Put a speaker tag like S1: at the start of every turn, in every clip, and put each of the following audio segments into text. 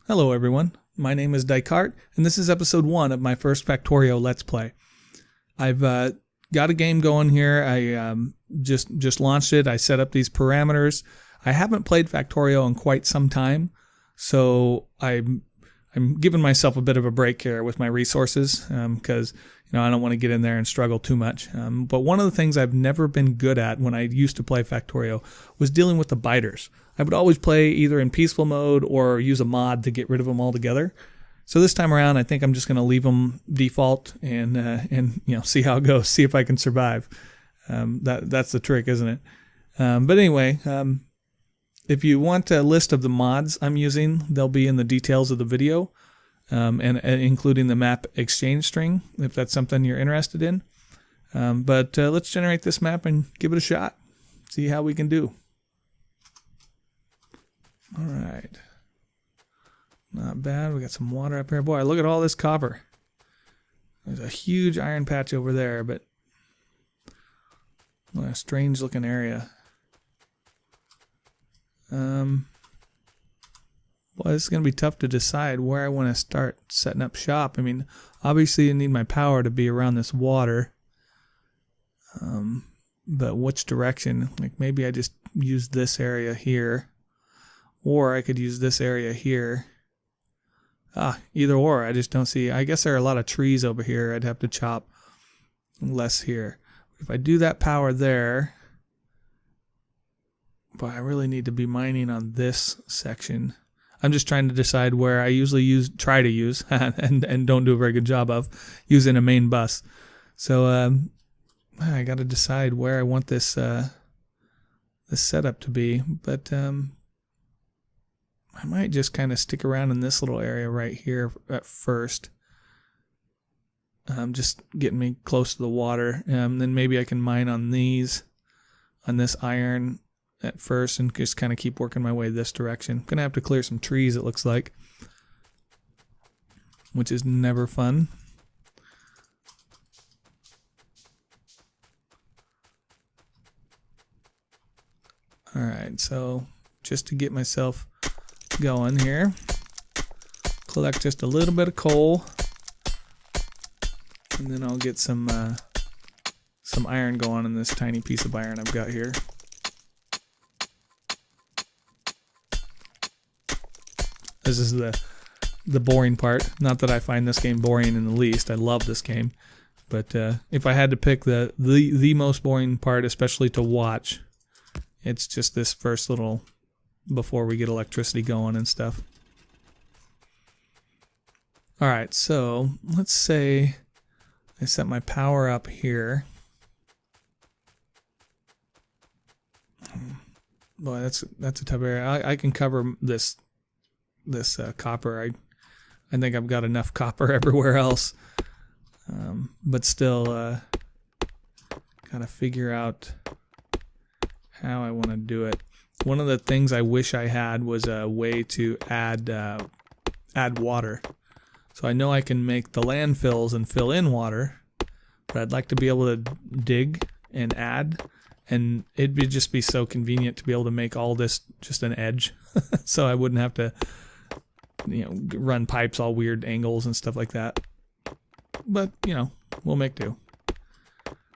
S1: Hello everyone, my name is Dycart, and this is episode 1 of my first Factorio Let's Play. I've got a game going here. I just launched it. I set up these parameters. I haven't played Factorio in quite some time, so I'm giving myself a bit of a break here with my resources because I don't want to get in there and struggle too much. But one of the things I've never been good at when I used to play Factorio was dealing with the biters. I would always play either in peaceful mode or use a mod to get rid of them altogether. So this time around, I think I'm just going to leave them default and see how it goes, see if I can survive. That's the trick, isn't it? But anyway, if you want a list of the mods I'm using, they'll be in the details of the video, and including the map exchange string, if that's something you're interested in. But let's generate this map and give it a shot. See how we can do. All right. Not bad. We got some water up here. Boy, look at all this copper. There's a huge iron patch over there, but what a strange looking area. Well, this is going to be tough to decide where I want to start setting up shop. I mean, obviously I need my power to be around this water. But which direction? Like maybe I just use this area here. Or I could use this area here. Either or. I just don't see. I guess there are a lot of trees over here. I'd have to chop less here. If I do that power there, but I really need to be mining on this section. I'm just trying to decide where I usually try to use, and don't do a very good job of, using a main bus. So I got to decide where I want this setup to be. But I might just kind of stick around in this little area right here at first. Just getting me close to the water. Then maybe I can mine on this iron at first and just kind of keep working my way this direction. I'm going to have to clear some trees, it looks like, which is never fun. Alright, so just to get myself going here, collect just a little bit of coal, and then I'll get some iron going in this tiny piece of iron I've got here. This is the boring part. Not that I find this game boring in the least. I love this game, but if I had to pick the most boring part, especially to watch, it's just this first little before we get electricity going and stuff. Alright, so let's say I set my power up here. Boy, that's a tough area. I can cover this copper. I think I've got enough copper everywhere else. But still, gotta figure out how I want to do it. One of the things I wish I had was a way to add water. So I know I can make the landfills and fill in water, but I'd like to be able to dig and add, and it'd just be so convenient to be able to make all this just an edge, so I wouldn't have to run pipes all weird angles and stuff like that. But we'll make do.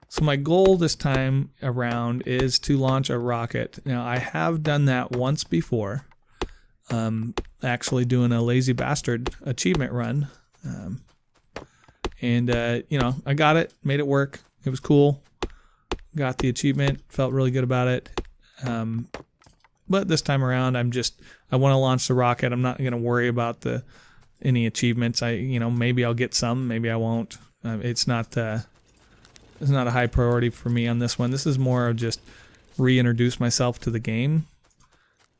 S1: So my goal this time around is to launch a rocket. Now, I have done that once before, actually doing a Lazy Bastard achievement run. I got it, made it work. It was cool. Got the achievement, felt really good about it. But this time around, I want to launch the rocket. I'm not going to worry about any achievements. Maybe I'll get some, maybe I won't. It's not a high priority for me on this one. This is more of just reintroduce myself to the game,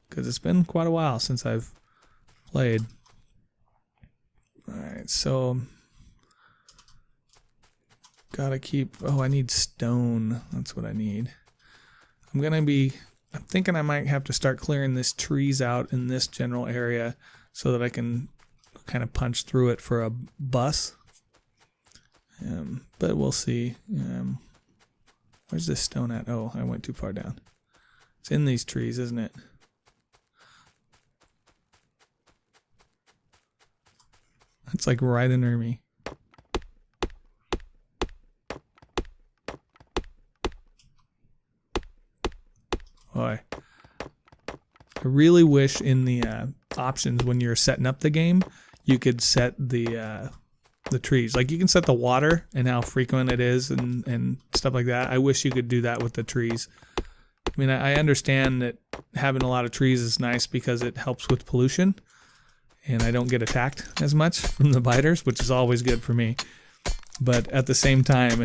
S1: because it's been quite a while since I've played. Alright, so gotta keep... I need stone. That's what I need. I'm thinking I might have to start clearing these trees out in this general area so that I can kind of punch through it for a bus. But we'll see. Where's this stone at? Oh, I went too far down. It's in these trees, isn't it? It's like right under me. Boy. I really wish in the options when you're setting up the game, you could set the trees. Like you can set the water and how frequent it is and stuff like that. I wish you could do that with the trees. I mean, I understand that having a lot of trees is nice because it helps with pollution and I don't get attacked as much from the biters, which is always good for me. But at the same time,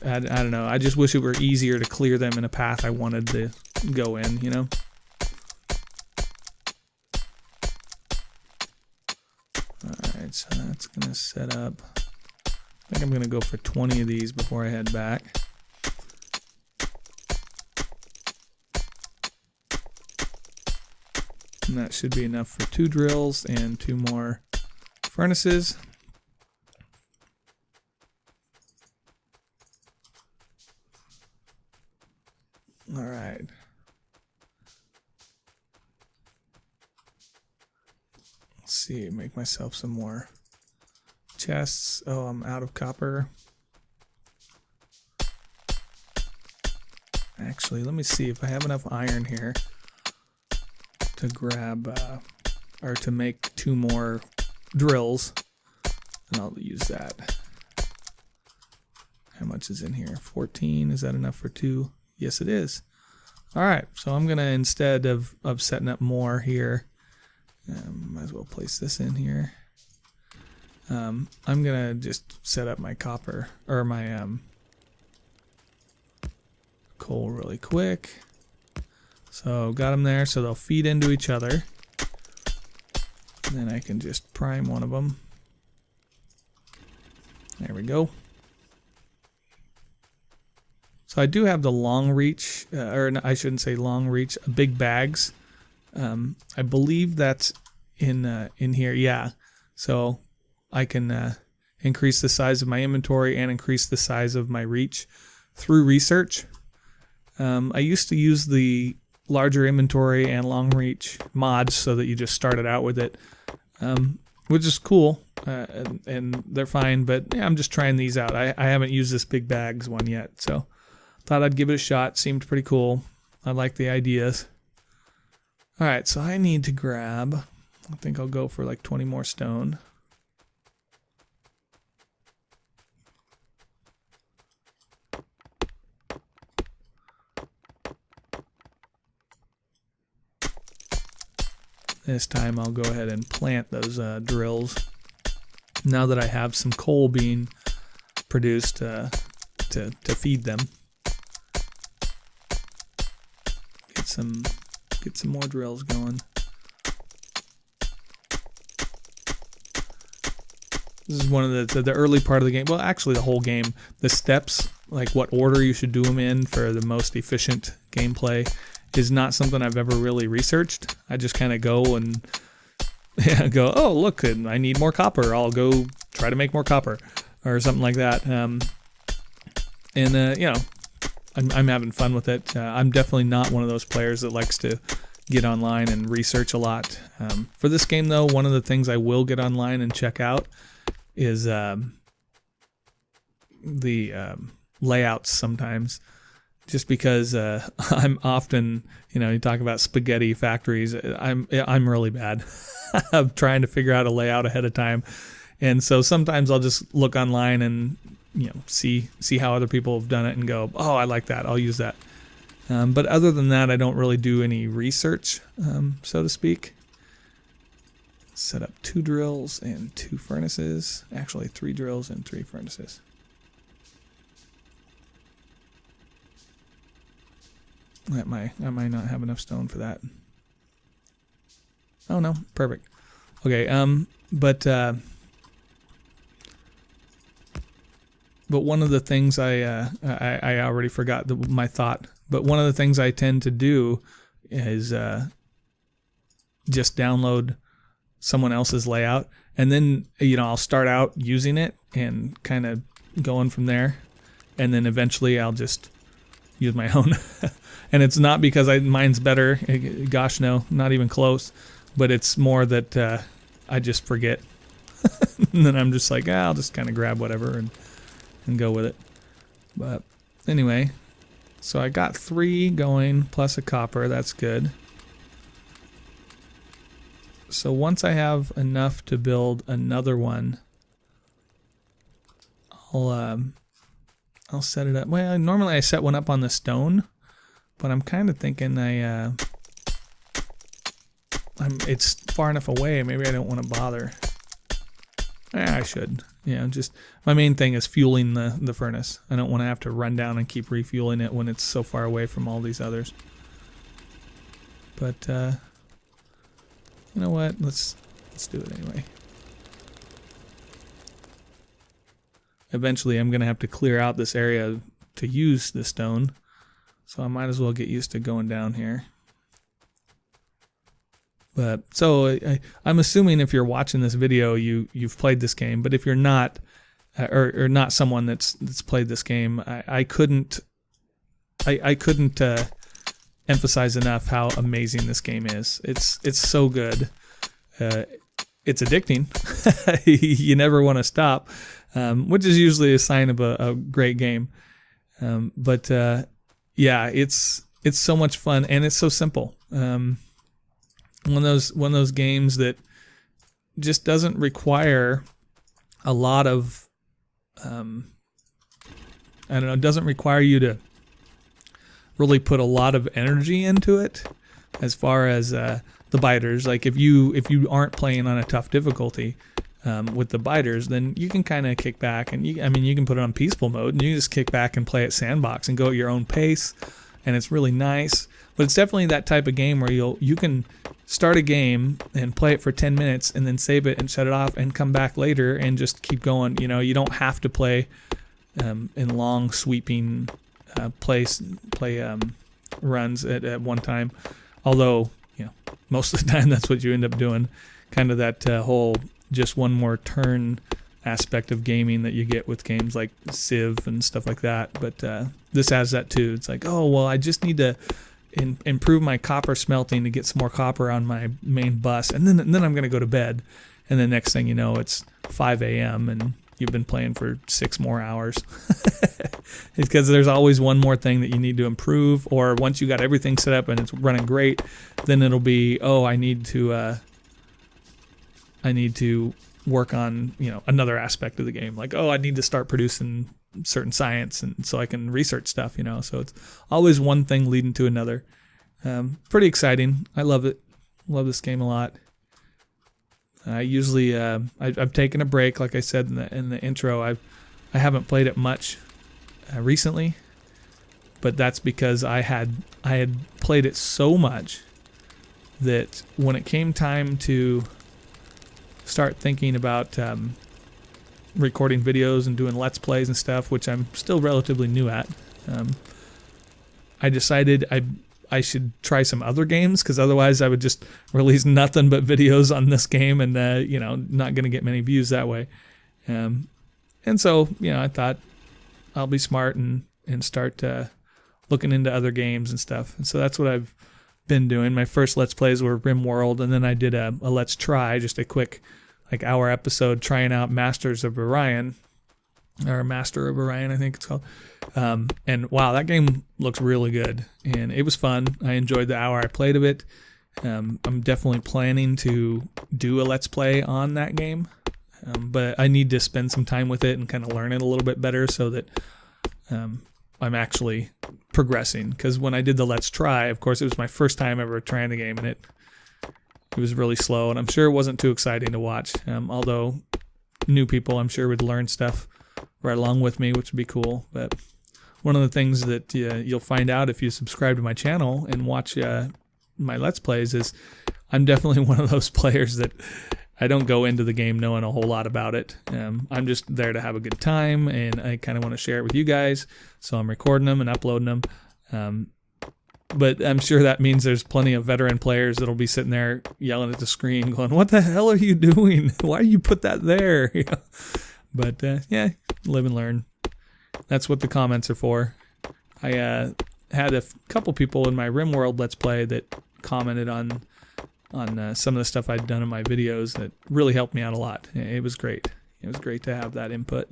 S1: I don't know. I just wish it were easier to clear them in a path I wanted to go in, you know? Alright, so that's going to set up. I think I'm going to go for 20 of these before I head back. And that should be enough for 2 drills and 2 more furnaces. All right. Let's see, make myself some more chests. Oh, I'm out of copper. Actually, let me see if I have enough iron here to grab or to make 2 more drills, and I'll use that. How much is in here? 14. Is that enough for 2? Yes, it is. All right, so I'm gonna, instead of setting up more here, might as well place this in here. I'm gonna just set up my copper or my coal really quick. So got them there, so they'll feed into each other. And then I can just prime one of them. There we go. So I do have the long reach, or I shouldn't say long reach, big bags. I believe that's in here, yeah. So I can increase the size of my inventory and increase the size of my reach through research. I used to use the larger inventory and long reach mods so that you just started out with it, which is cool, and they're fine, but yeah, I'm just trying these out. I haven't used this big bags one yet, so thought I'd give it a shot. Seemed pretty cool. I like the ideas. Alright, so I need to grab, I think I'll go for like 20 more stone. This time I'll go ahead and plant those drills. Now that I have some coal being produced to feed them. Get some more drills going. This is one of the early part of the game. Well, actually the whole game. The steps, like what order you should do them in for the most efficient gameplay, is not something I've ever really researched. I just kind of go and go, oh look, I need more copper. I'll go try to make more copper or something like that. You know, I'm having fun with it. I'm definitely not one of those players that likes to get online and research a lot. For this game, though, one of the things I will get online and check out is the layouts sometimes. Just because I'm often, you know, you talk about spaghetti factories, I'm really bad. I'm trying to figure out a layout ahead of time. And so sometimes I'll just look online and, you know, see how other people have done it and go, oh, I like that, I'll use that. But other than that, I don't really do any research, so to speak. Set up 2 drills and 2 furnaces. Actually, 3 drills and 3 furnaces. I might not have enough stone for that. Oh no, perfect. Okay, but one of the things I already forgot my thought. But one of the things I tend to do is just download someone else's layout, and then, you know, I'll start out using it and kind of going from there, and then eventually I'll just use my own. And it's not because mine's better. Gosh, no, not even close. But it's more that I just forget. And then I'm just like, I'll just kind of grab whatever and go with it. But anyway, so I got 3 going plus a copper. That's good. So once I have enough to build another one, I'll set it up. Well, normally I set one up on the stone, but I'm kind of thinking it's far enough away. Maybe I don't want to bother. I should. Yeah, just my main thing is fueling the furnace. I don't want to have to run down and keep refueling it when it's so far away from all these others. But you know what? Let's do it anyway. Eventually, I'm gonna have to clear out this area to use the stone, so I might as well get used to going down here. But so I'm assuming if you're watching this video, you've played this game. But if you're not, or not someone that's played this game, I couldn't emphasize enough how amazing this game is. It's so good. It's addicting. You never want to stop, which is usually a sign of a great game. But yeah, it's so much fun and it's so simple. One of those games that just doesn't require a lot of I don't know, it doesn't require you to really put a lot of energy into it as far as the biters. Like if you aren't playing on a tough difficulty with the biters, then you can kind of kick back and you can put it on peaceful mode and you just kick back and play at sandbox and go at your own pace, and it's really nice. But it's definitely that type of game where you can start a game and play it for 10 minutes and then save it and shut it off and come back later and just keep going. You know, you don't have to play in long sweeping play runs at one time. Although, you know, most of the time that's what you end up doing. Kind of that whole just one more turn aspect of gaming that you get with games like Civ and stuff like that. But this has that too. It's like, oh, well, I just need to improve my copper smelting to get some more copper on my main bus, and then I'm going to go to bed. And the next thing you know, it's 5 a.m. and you've been playing for 6 more hours. It's because there's always one more thing that you need to improve, or once you got everything set up and it's running great, then it'll be, oh, I need to work on, you know, another aspect of the game. Like, oh, I need to start producing certain science and so I can research stuff, you know. So it's always one thing leading to another. Pretty exciting. I love it. Love this game a lot. I usually I've taken a break, like I said in the intro. I haven't played it much recently, but that's because I had played it so much that when it came time to start thinking about recording videos and doing Let's Plays and stuff, which I'm still relatively new at, I decided I should try some other games, because otherwise I would just release nothing but videos on this game and, you know, not going to get many views that way. And so, you know, I thought I'll be smart and start looking into other games and stuff. And so that's what I've been doing. My first Let's Plays were RimWorld, and then I did a Let's Try, just a quick like hour episode trying out Masters of Orion, or Master of Orion, I think it's called. And wow, that game looks really good, and it was fun. I enjoyed the hour I played of it. I'm definitely planning to do a Let's Play on that game, but I need to spend some time with it and kind of learn it a little bit better so that I'm actually progressing. Because when I did the Let's Try, of course, it was my first time ever trying the game, and it was really slow, and I'm sure it wasn't too exciting to watch. Although new people, I'm sure, would learn stuff right along with me, which would be cool. But one of the things that you'll find out if you subscribe to my channel and watch my Let's Plays is I'm definitely one of those players that I don't go into the game knowing a whole lot about it. I'm just there to have a good time, and I kind of want to share it with you guys, so I'm recording them and uploading them. But I'm sure that means there's plenty of veteran players that'll be sitting there yelling at the screen going, what the hell are you doing? Why do you put that there? You know? But yeah, live and learn. That's what the comments are for. I had a couple people in my RimWorld Let's Play that commented on on some of the stuff I'd done in my videos that really helped me out a lot. It was great. It was great to have that input.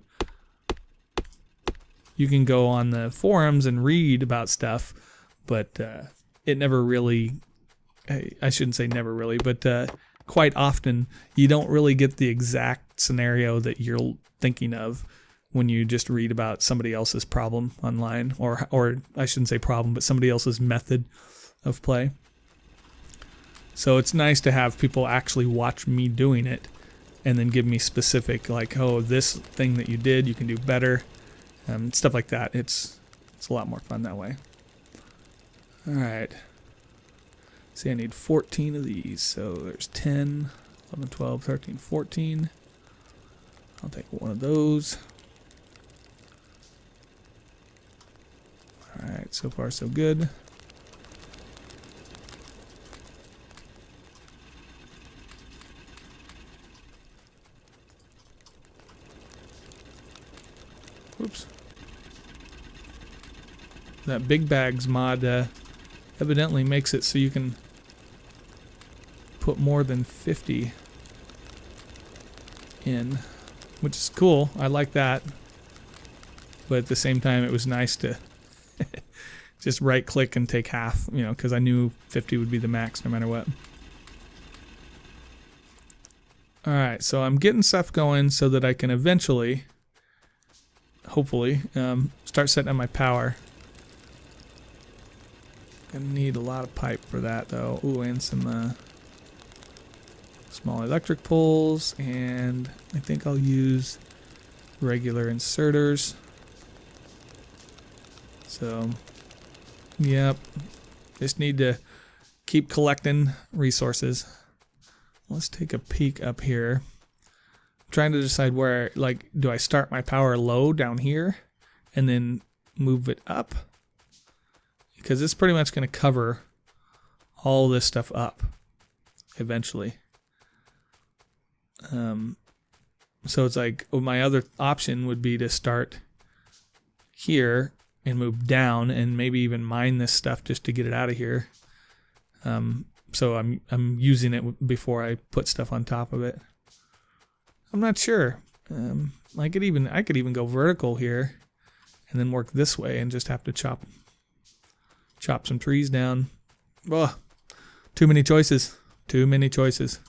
S1: You can go on the forums and read about stuff, but it never really, I shouldn't say never really, but quite often you don't really get the exact scenario that you're thinking of when you just read about somebody else's problem online, or I shouldn't say problem, but somebody else's method of play. So it's nice to have people actually watch me doing it and then give me specific, like, oh, this thing that you did, you can do better, stuff like that. It's a lot more fun that way. All right. See, I need 14 of these, so there's 10, 11, 12, 13, 14. I'll take one of those. All right, so far so good. Whoops. That Big Bags mod evidently makes it so you can put more than 50 in, which is cool. I like that. But at the same time, it was nice to just right click and take half, you know, because I knew 50 would be the max no matter what. Alright, so I'm getting stuff going so that I can eventually, hopefully, start setting up my power. Gonna need a lot of pipe for that though. Ooh, and some small electric poles, and I think I'll use regular inserters. So, yep, just need to keep collecting resources. Let's take a peek up here. I'm trying to decide where, like, do I start my power low down here and then move it up? Because it's pretty much going to cover all this stuff up eventually. So it's like, well, my other option would be to start here and move down and maybe even mine this stuff just to get it out of here. So I'm using it before I put stuff on top of it. I'm not sure. I could even go vertical here and then work this way and just have to chop some trees down. Ugh, too many choices. Too many choices.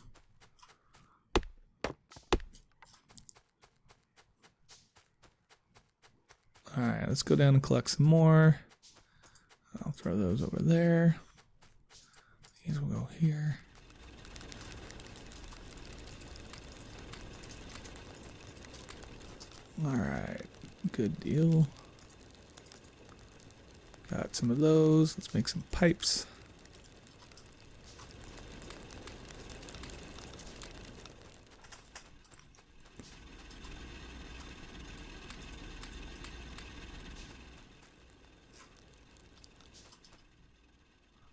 S1: Alright, let's go down and collect some more. I'll throw those over there. These will go here. Alright, good deal. Got some of those. Let's make some pipes.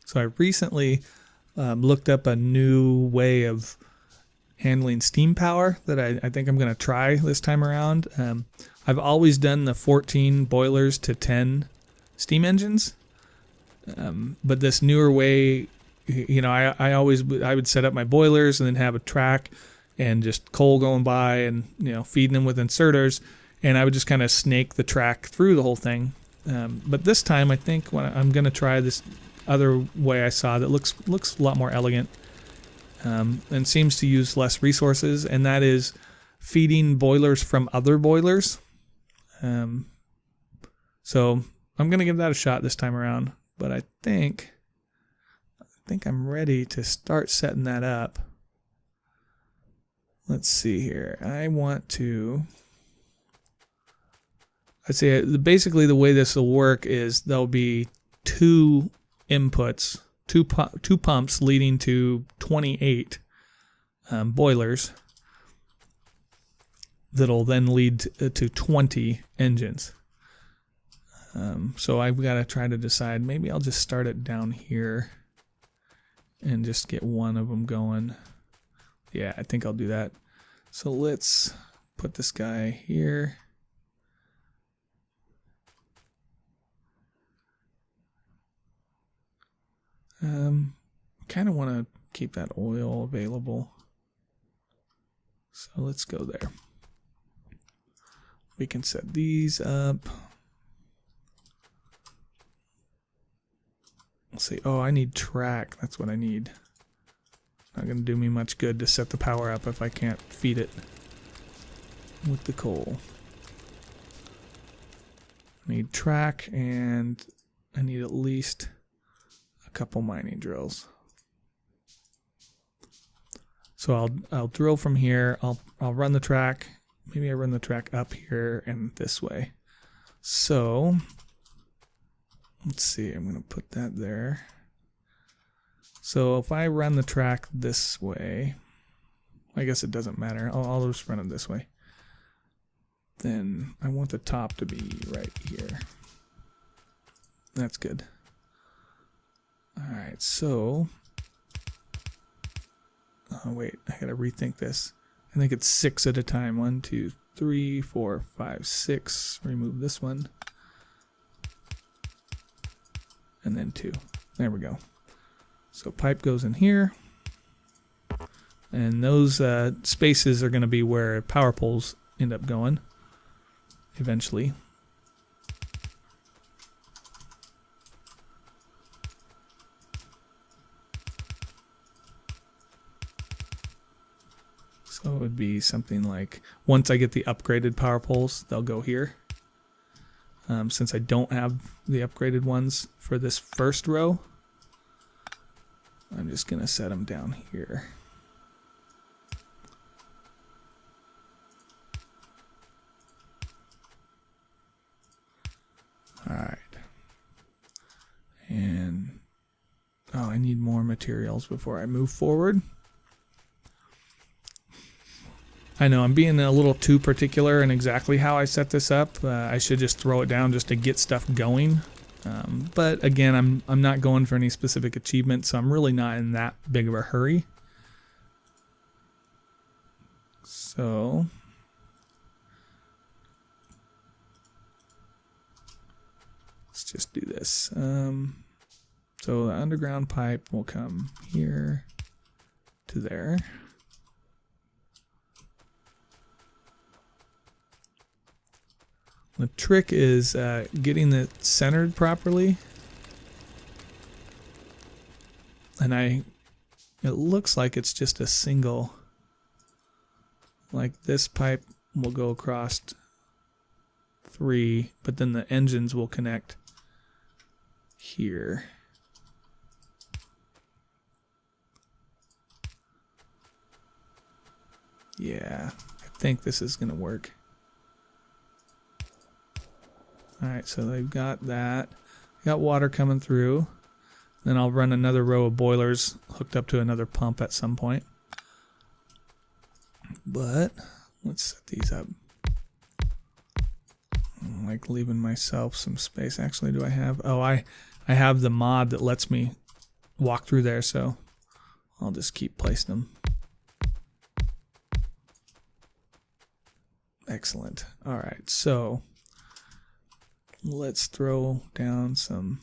S1: So I recently looked up a new way of handling steam power that I think I'm going to try this time around. I've always done the 14 boilers to 10 steam engines, but this newer way, you know, I would set up my boilers and then have a track and just coal going by and, you know, feeding them with inserters, and I would just kind of snake the track through the whole thing. But this time I think I'm going to try this other way I saw that looks a lot more elegant, and seems to use less resources, and that is feeding boilers from other boilers. So I'm gonna give that a shot this time around, but I think I'm ready to start setting that up. Let's see here. I'd say basically the way this will work is there'll be two inputs, two pumps leading to 28 boilers that'll then lead to 20 engines. So I've got to try to decide, maybe I'll just start it down here and just get one of them going. Yeah, I think I'll do that. So let's put this guy here. kind of want to keep that oil available. So let's go there. We can set these up. Let's see. Oh, I need track. That's what I need. Not going to do me much good to set the power up if I can't feed it with the coal. I need track, and I need at least a couple mining drills. So I'll drill from here. I'll run the track. Maybe I run the track up here and this way. So let's see. I'm going to put that there. So if I run the track this way, I guess it doesn't matter. I'll just run it this way. Then I want the top to be right here. That's good. All right, so oh wait, I gotta rethink this. I think it's 6 at a time. 1, 2, 3, 4, 5, 6. Remove this one. And then 2. There we go. So pipe goes in here. And those spaces are going to be where power poles end up going eventually. So it would be something like, once I get the upgraded power poles, they'll go here. Since I don't have the upgraded ones for this first row, I'm just going to set them down here. All right. And, oh, I need more materials before I move forward. I know I'm being a little too particular in exactly how I set this up. I should just throw it down just to get stuff going. But again, I'm not going for any specific achievement, so I'm really not in that big of a hurry. So let's just do this. So the underground pipe will come here to there. The trick is getting it centered properly. And it looks like it's just a single, like this pipe will go across 3, but then the engines will connect here. Yeah, I think this is going to work. Alright, so they've got that. Got water coming through. Then I'll run another row of boilers hooked up to another pump at some point. But let's set these up. I like leaving myself some space. Actually, do I have? Oh, I have the mod that lets me walk through there, so I'll just keep placing them. Excellent. Alright, so let's throw down some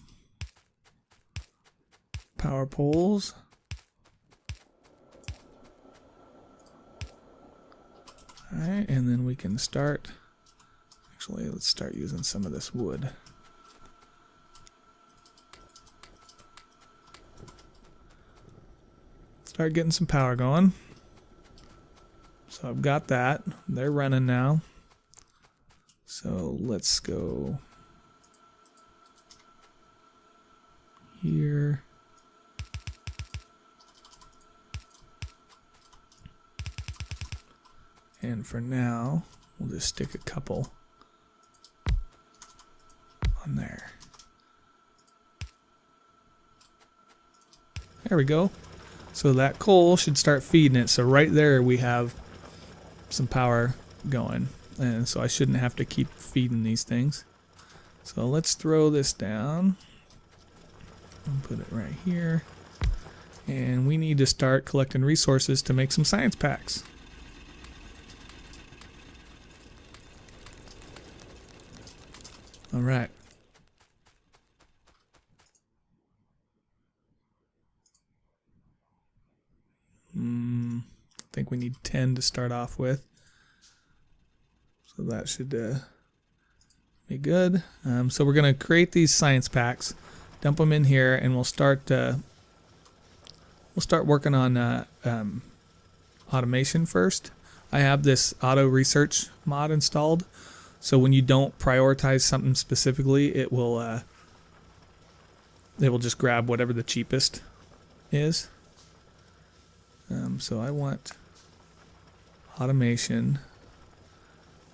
S1: power poles. Alright, and then we can start. Actually, let's start using some of this wood. Start getting some power going. So I've got that. They're running now. So let's go here. And for now, we'll just stick a couple on there. There we go. So that coal should start feeding it. So right there we have some power going. And so I shouldn't have to keep feeding these things. So let's throw this down. And put it right here. And we need to start collecting resources to make some science packs. All right. think we need 10 to start off with. So that should be good. So we're going to create these science packs, dump them in here, and we'll start working on automation first. I have this auto research mod installed, so when you don't prioritize something specifically, it will just grab whatever the cheapest is. So I want automation,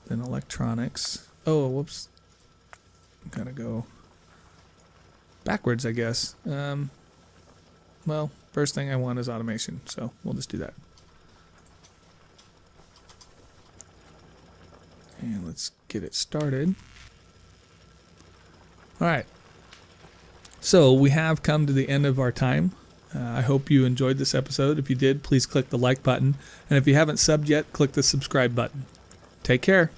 S1: then electronics. Oh, whoops. Gotta go backwards, I guess. Well, first thing I want is automation, so we'll just do that. And let's get it started. All right. So we have come to the end of our time. I hope you enjoyed this episode. If you did, please click the like button. And if you haven't subbed yet, click the subscribe button. Take care.